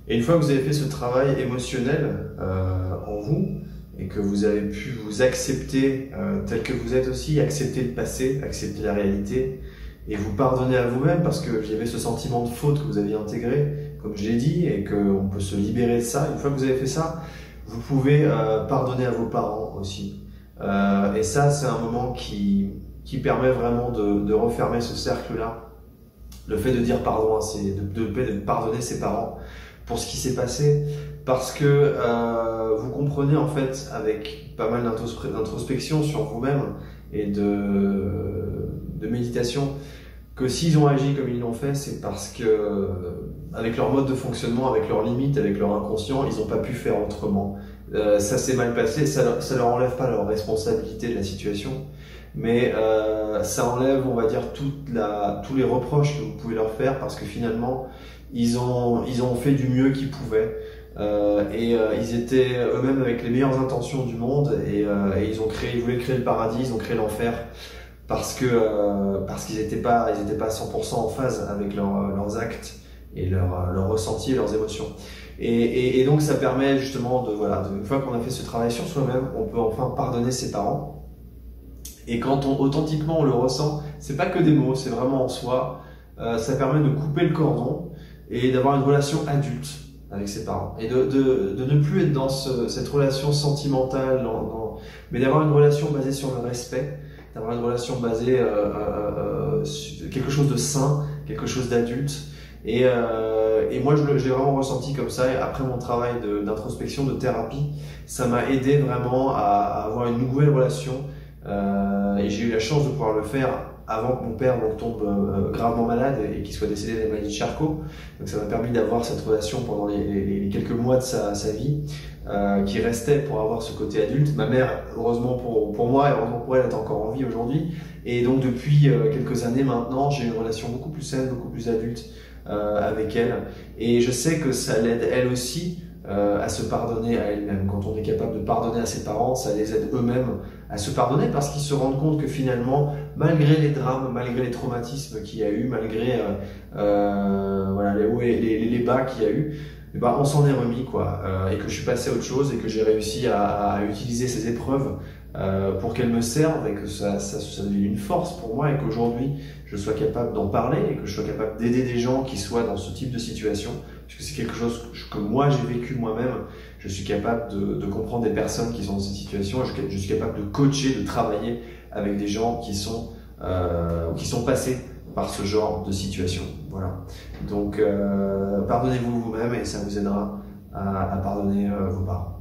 Et une fois que vous avez fait ce travail émotionnel en vous, et que vous avez pu vous accepter tel que vous êtes aussi, accepter le passé, accepter la réalité, et vous pardonner à vous-même, parce qu'il y avait ce sentiment de faute que vous aviez intégré, comme je l'ai dit, et qu'on peut se libérer de ça. Une fois que vous avez fait ça, vous pouvez pardonner à vos parents aussi. Et ça, c'est un moment qui permet vraiment de refermer ce cercle-là. Le fait de dire pardon, de pardonner ses parents pour ce qui s'est passé, parce que vous comprenez en fait, avec pas mal d'introspection sur vous-même et de méditation, que s'ils ont agi comme ils l'ont fait, c'est parce que avec leur mode de fonctionnement, avec leurs limites, avec leur inconscient, ils n'ont pas pu faire autrement. Ça s'est mal passé, ça leur enlève pas leur responsabilité de la situation, mais ça enlève, on va dire, tous les reproches que vous pouvez leur faire, parce que finalement, ils ont fait du mieux qu'ils pouvaient. Ils étaient eux-mêmes avec les meilleures intentions du monde, et ils voulaient créer le paradis, ils ont créé l'enfer, parce qu'ils n'étaient pas à 100% en phase avec leurs actes et leurs ressentis et leurs émotions. Et donc ça permet justement une fois qu'on a fait ce travail sur soi-même, on peut enfin pardonner ses parents. Et quand authentiquement on le ressent, c'est pas que des mots, c'est vraiment en soi. Ça permet de couper le cordon et d'avoir une relation adulte avec ses parents, et de ne plus être dans cette relation sentimentale, mais d'avoir une relation basée sur le respect, d'avoir une relation basée sur quelque chose de sain, quelque chose d'adulte. Et moi, je l'ai vraiment ressenti comme ça. Et après mon travail d'introspection, de thérapie, ça m'a aidé vraiment à avoir une nouvelle relation. Et j'ai eu la chance de pouvoir le faire avant que mon père tombe gravement malade et qu'il soit décédé de la maladie de Charcot. Donc ça m'a permis d'avoir cette relation pendant les quelques mois de sa vie, qui restait pour avoir ce côté adulte. Ma mère, heureusement pour moi et heureusement pour elle, est encore en vie aujourd'hui. Et donc depuis quelques années maintenant, j'ai une relation beaucoup plus saine, beaucoup plus adulte avec elle. Et je sais que ça l'aide elle aussi à se pardonner à elle-même. Quand on est capable de pardonner à ses parents, ça les aide eux-mêmes à se pardonner, parce qu'ils se rendent compte que finalement, malgré les drames, malgré les traumatismes qu'il y a eu, malgré les hauts et les bas qu'il y a eu, on s'en est remis, quoi, et que je suis passé à autre chose, et que j'ai réussi à utiliser ces épreuves pour qu'elles me servent, et que ça devienne une force pour moi, et qu'aujourd'hui je sois capable d'en parler, et que je sois capable d'aider des gens qui soient dans ce type de situation, parce que c'est quelque chose que moi j'ai vécu moi-même. Je suis capable de comprendre des personnes qui sont dans cette situation, et je suis capable de coacher, de travailler avec des gens qui sont passés par ce genre de situation. Voilà. Donc pardonnez-vous vous-même, et ça vous aidera à pardonner vos parents.